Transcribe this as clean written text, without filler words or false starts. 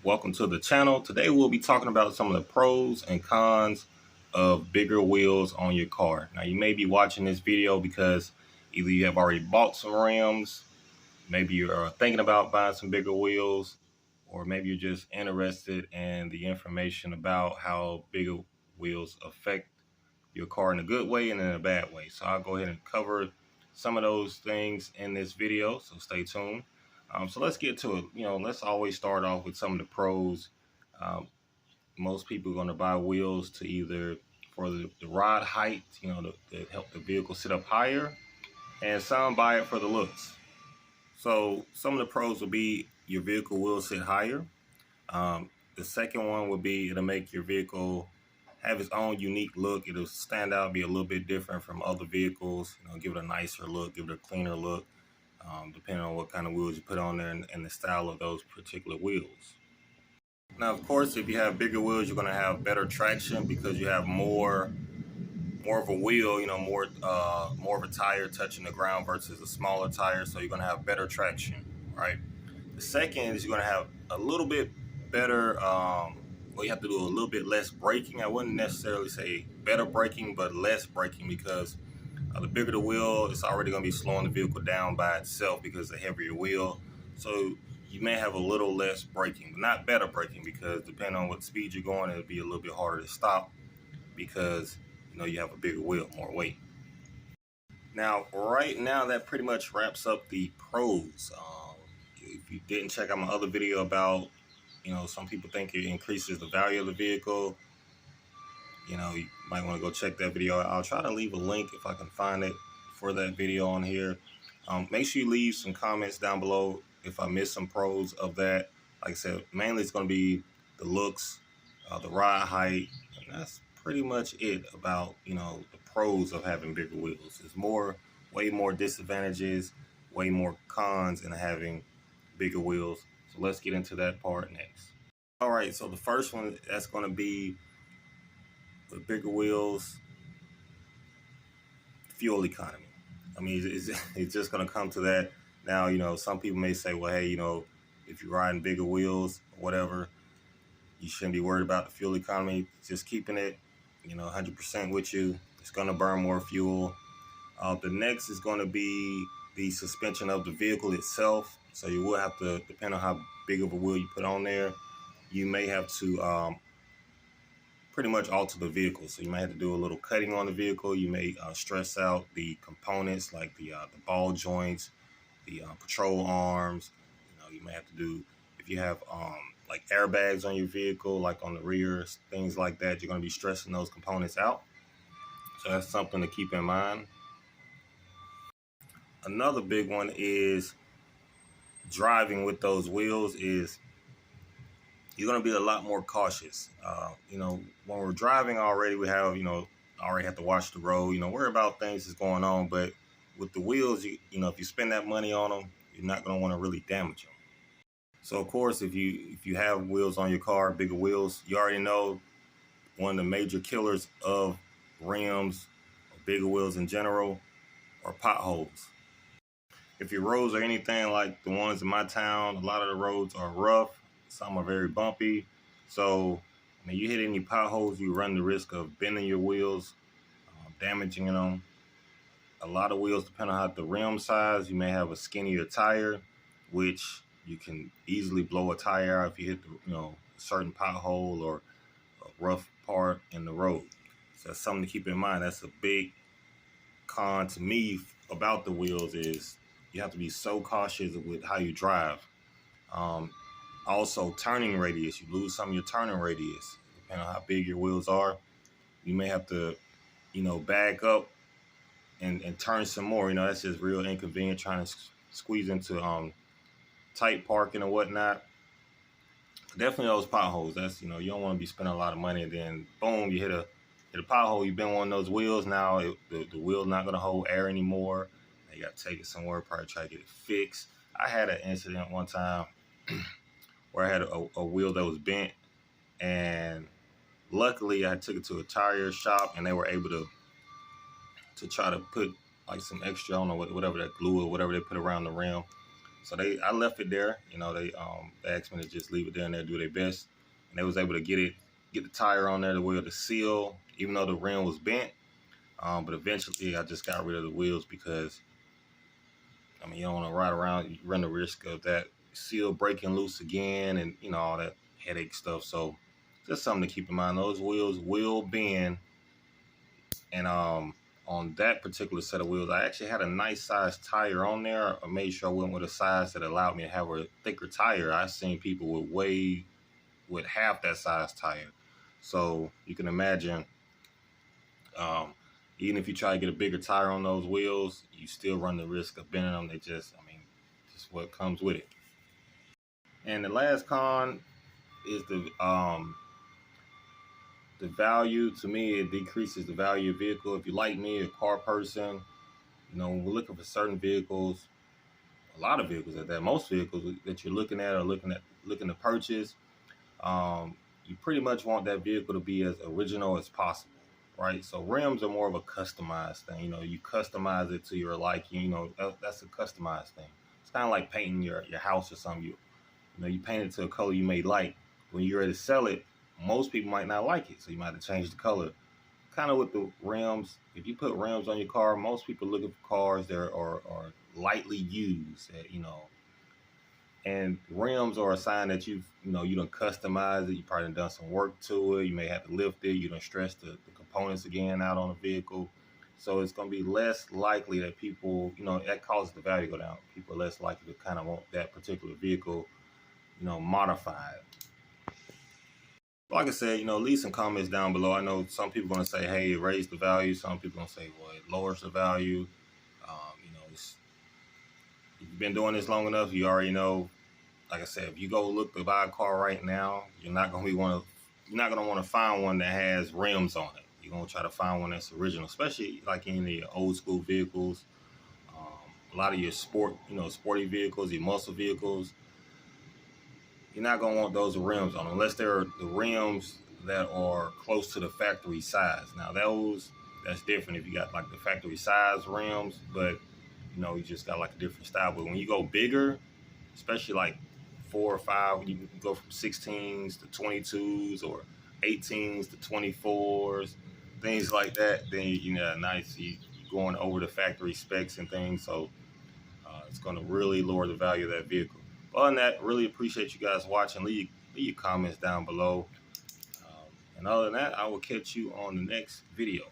welcome to the channel. Today we'll be talking about some of the pros and cons of bigger wheels on your car. Now you may be watching this video because either you have already bought some rims, maybe you're thinking about buying some bigger wheels, or maybe you're just interested in the information about how bigger wheels affect your car in a good way and in a bad way. So I'll go ahead and cover some of those things in this video, so stay tuned. So let's get to it. Let's always start off with some of the pros. Most people are going to buy wheels to either for the ride height, to help the vehicle sit up higher, and some buy it for the looks. So some of the pros will be your vehicle will sit higher. The second one would be it'll make your vehicle have its own unique look. It'll stand out, be a little bit different from other vehicles, give it a nicer look, give it a cleaner look, depending on what kind of wheels you put on there and the style of those particular wheels. Now, of course, if you have bigger wheels, you're going to have better traction because you have more of a wheel, more of a tire touching the ground versus a smaller tire, so you're going to have better traction, right? The second is you're going to have a little bit better, you have to do a little bit less braking. I wouldn't necessarily say better braking, but less braking, because the bigger the wheel, it's already going to be slowing the vehicle down by itself because the heavier wheel. So you may have a little less braking, but not better braking, because depending on what speed you're going, it'll be a little bit harder to stop because you have a bigger wheel, more weight. Now, right now, that pretty much wraps up the pros. If you didn't check out my other video about, some people think it increases the value of the vehicle, you might want to go check that video. I'll try to leave a link if I can find it for that video on here. Make sure you leave some comments down below if I missed some pros of that. Like I said, mainly it's going to be the looks, the ride height, and that's pretty much it about, the pros of having bigger wheels. There's way more disadvantages, way more cons in having bigger wheels. So let's get into that part next. All right, so the first one, that's going to be with bigger wheels, fuel economy. I mean, it's just going to come to that. Now, some people may say, well, hey, if you're riding bigger wheels or whatever, you shouldn't be worried about the fuel economy. Just keeping it, 100% with you. It's going to burn more fuel. The next is going to be the suspension of the vehicle itself. So you will have to, depend on how big of a wheel you put on there, you may have to pretty much alter the vehicle. So you may have to do a little cutting on the vehicle. You may stress out the components like the ball joints, the patrol arms. You may have to do, if you have like airbags on your vehicle, like on the rear, things like that, you're going to be stressing those components out. So that's something to keep in mind. Another big one is driving with those wheels is you're going to be a lot more cautious. When we're driving already, we have, already have to watch the road, worry about things that's going on. But with the wheels, if you spend that money on them, you're not going to want to really damage them. So, of course, if you have wheels on your car, bigger wheels, you already know one of the major killers of rims or bigger wheels in general are potholes. If your roads are anything like the ones in my town, a lot of the roads are rough. Some are very bumpy. So when you hit any potholes, you run the risk of bending your wheels, damaging them. A lot of wheels, depending on the rim size, you may have a skinnier tire, which you can easily blow a tire out if you hit a certain pothole or a rough part in the road. So that's something to keep in mind. That's a big con to me about the wheels, is you have to be so cautious with how you drive. Also, turning radius. You lose some of your turning radius depending on how big your wheels are. You may have to, back up and turn some more. That's just real inconvenient trying to squeeze into tight parking or whatnot. Definitely those potholes. That's, you don't want to be spending a lot of money and then boom, you hit a pothole. You've been on those wheels. Now the wheel's not going to hold air anymore. You got to take it somewhere, probably try to get it fixed. I had an incident one time where I had a wheel that was bent, and luckily I took it to a tire shop and they were able to try to put like some extra, I don't know, whatever that glue or whatever they put around the rim. So I left it there. You know, they asked me to just leave it there and they do their best, and they was able to get the tire on there to where the seal, even though the rim was bent. But eventually, I just got rid of the wheels because, I mean, you don't want to ride around. You run the risk of that seal breaking loose again, and you know, all that headache stuff. So just something to keep in mind. Those wheels will bend, and on that particular set of wheels, I actually had a nice size tire on there. I made sure I went with a size that allowed me to have a thicker tire. I've seen people with half that size tire. So you can imagine, even if you try to get a bigger tire on those wheels, you still run the risk of bending them. Just what comes with it. And the last con is the value. To me, it decreases the value of vehicle. If you like me, a car person, you know, when we're looking for certain vehicles, a lot of vehicles at that, most vehicles that you're looking at or looking to purchase, you pretty much want that vehicle to be as original as possible, right? So rims are more of a customized thing. You know, you customize it to your liking. You know, that's a customized thing. It's kind of like painting your house or something. You know, you paint it to a color you may like. When you're ready to sell it, most people might not like it, so you might have to change the color. Kind of with the rims, if you put rims on your car, most people looking for cars that are lightly used, you know. And rims are a sign that you done customized it. You probably done some work to it. You may have to lift it. You done stress the components again out on the vehicle. So it's going to be less likely that people, you know, that causes the value to go down. People are less likely to kind of want that particular vehicle, you know, modified. Like I said, you know, leave some comments down below. I know some people are going to say, hey, it raised the value. Some people are going to say, well, it lowers the value. You know, if you've been doing this long enough, you already know. Like I said, if you go look to buy a car right now, you're not going to want to find one that has rims on it. You're going to try to find one that's original, especially like in the old school vehicles. A lot of your sporty vehicles, your muscle vehicles, you're not going to want those rims on unless they're the rims that are close to the factory size. Now that's different if you got like the factory size rims, but you know, you just got like a different style. But when you go bigger, especially like 4 or 5, you can go from 16s to 22s or 18s to 24s, things like that. Then you know, you're going over the factory specs and things. So it's going to really lower the value of that vehicle. But other than that, really appreciate you guys watching. Leave your comments down below. And other than that, I will catch you on the next video.